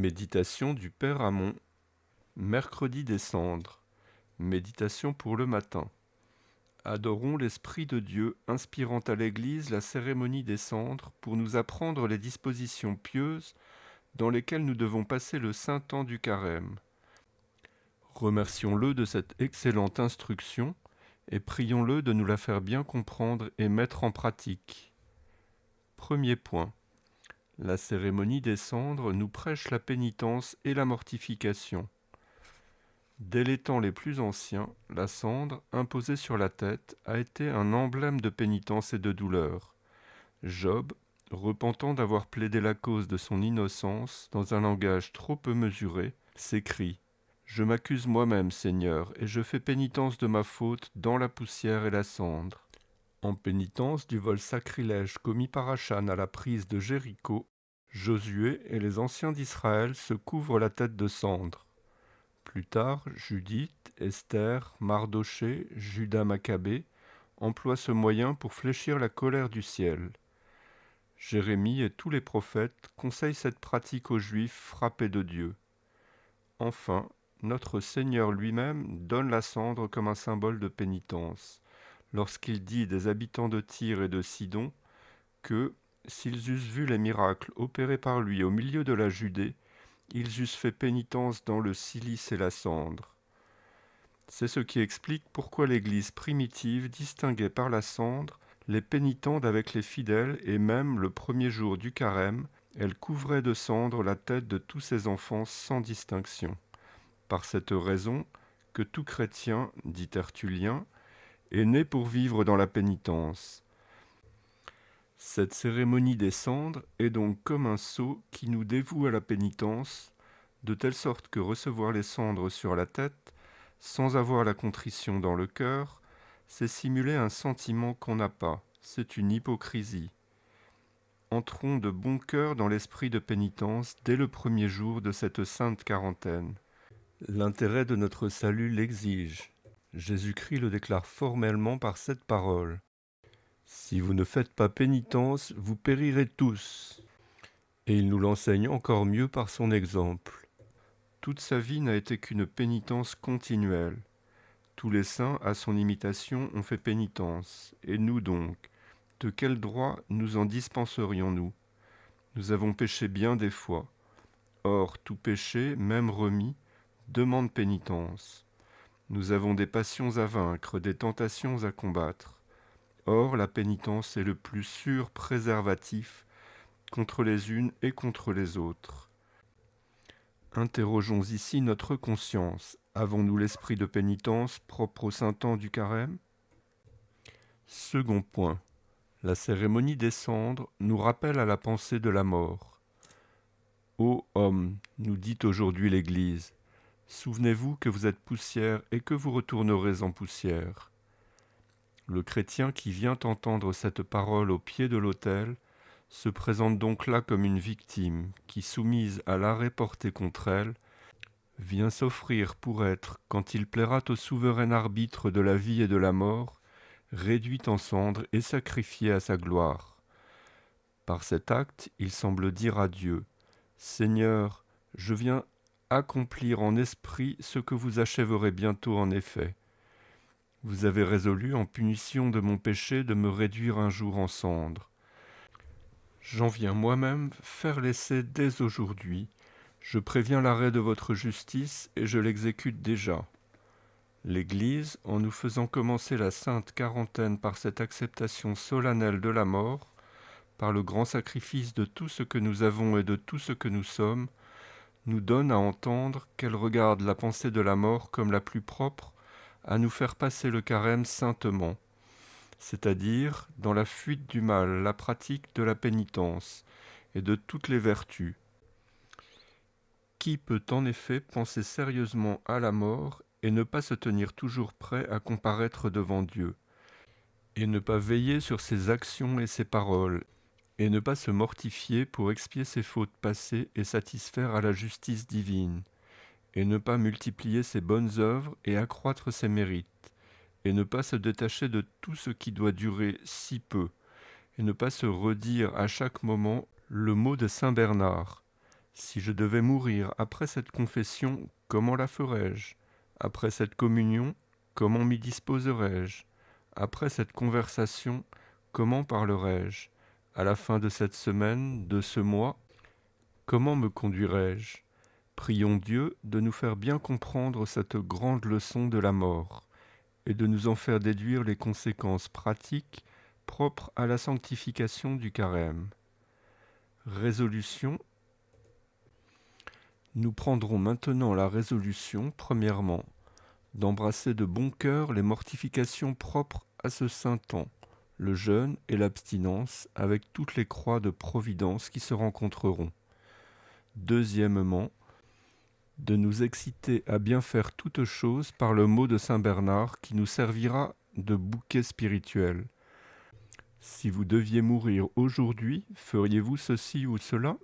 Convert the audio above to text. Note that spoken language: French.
Méditation du Père Amon, mercredi des Cendres. Méditation pour le matin. Adorons l'Esprit de Dieu, inspirant à l'Église la cérémonie des cendres pour nous apprendre les dispositions pieuses dans lesquelles nous devons passer le saint temps du carême. Remercions-le de cette excellente instruction et prions-le de nous la faire bien comprendre et mettre en pratique. Premier point. La cérémonie des cendres nous prêche la pénitence et la mortification. Dès les temps les plus anciens, la cendre, imposée sur la tête, a été un emblème de pénitence et de douleur. Job, repentant d'avoir plaidé la cause de son innocence dans un langage trop peu mesuré, s'écrie « Je m'accuse moi-même, Seigneur, et je fais pénitence de ma faute dans la poussière et la cendre. » En pénitence du vol sacrilège commis par Achan à la prise de Jéricho, Josué et les anciens d'Israël se couvrent la tête de cendre. Plus tard, Judith, Esther, Mardochée, Judas Maccabée emploient ce moyen pour fléchir la colère du ciel. Jérémie et tous les prophètes conseillent cette pratique aux Juifs frappés de Dieu. Enfin, notre Seigneur lui-même donne la cendre comme un symbole de pénitence, lorsqu'il dit des habitants de Tyr et de Sidon que, s'ils eussent vu les miracles opérés par lui au milieu de la Judée, ils eussent fait pénitence dans le cilice et la cendre. C'est ce qui explique pourquoi l'Église primitive distinguait par la cendre les pénitents d'avec les fidèles et même le premier jour du carême, elle couvrait de cendre la tête de tous ses enfants sans distinction. Par cette raison que tout chrétien, dit Tertullien, est né pour vivre dans la pénitence. Cette cérémonie des cendres est donc comme un sceau qui nous dévoue à la pénitence, de telle sorte que recevoir les cendres sur la tête, sans avoir la contrition dans le cœur, c'est simuler un sentiment qu'on n'a pas, c'est une hypocrisie. Entrons de bon cœur dans l'esprit de pénitence dès le premier jour de cette sainte quarantaine. L'intérêt de notre salut l'exige. Jésus-Christ le déclare formellement par cette parole. Si vous ne faites pas pénitence, vous périrez tous. Et il nous l'enseigne encore mieux par son exemple. Toute sa vie n'a été qu'une pénitence continuelle. Tous les saints, à son imitation, ont fait pénitence. Et nous donc, de quel droit nous en dispenserions-nous? Nous avons péché bien des fois. Or, tout péché, même remis, demande pénitence. Nous avons des passions à vaincre, des tentations à combattre. Or, la pénitence est le plus sûr préservatif contre les unes et contre les autres. Interrogeons ici notre conscience. Avons-nous l'esprit de pénitence propre au saint temps du carême? Second point. La cérémonie des cendres nous rappelle à la pensée de la mort. Ô homme, nous dit aujourd'hui l'Église, souvenez-vous que vous êtes poussière et que vous retournerez en poussière. Le chrétien qui vient entendre cette parole au pied de l'autel se présente donc là comme une victime qui, soumise à l'arrêt porté contre elle, vient s'offrir pour être, quand il plaira au souverain arbitre de la vie et de la mort, réduit en cendres et sacrifié à sa gloire. Par cet acte, il semble dire à Dieu, « Seigneur, je viens accomplir en esprit ce que vous achèverez bientôt en effet. Vous avez résolu, en punition de mon péché, de me réduire un jour en cendres. J'en viens moi-même faire l'essai dès aujourd'hui. Je préviens l'arrêt de votre justice et je l'exécute déjà. » L'Église, en nous faisant commencer la sainte quarantaine par cette acceptation solennelle de la mort, par le grand sacrifice de tout ce que nous avons et de tout ce que nous sommes, nous donne à entendre qu'elle regarde la pensée de la mort comme la plus propre à nous faire passer le carême saintement, c'est-à-dire dans la fuite du mal, la pratique de la pénitence et de toutes les vertus. Qui peut en effet penser sérieusement à la mort et ne pas se tenir toujours prêt à comparaître devant Dieu, et ne pas veiller sur ses actions et ses paroles, et ne pas se mortifier pour expier ses fautes passées et satisfaire à la justice divine, et ne pas multiplier ses bonnes œuvres et accroître ses mérites, et ne pas se détacher de tout ce qui doit durer si peu, et ne pas se redire à chaque moment le mot de saint Bernard. Si je devais mourir après cette confession, comment la ferais-je? Après cette communion, comment m'y disposerais-je? Après cette conversation, comment parlerais-je? À la fin de cette semaine, de ce mois, comment me conduirais-je? Prions Dieu de nous faire bien comprendre cette grande leçon de la mort et de nous en faire déduire les conséquences pratiques propres à la sanctification du carême. Résolution. Nous prendrons maintenant la résolution, premièrement, d'embrasser de bon cœur les mortifications propres à ce saint temps, le jeûne et l'abstinence, avec toutes les croix de providence qui se rencontreront. Deuxièmement, de nous exciter à bien faire toutes choses par le mot de saint Bernard qui nous servira de bouquet spirituel. Si vous deviez mourir aujourd'hui, feriez-vous ceci ou cela?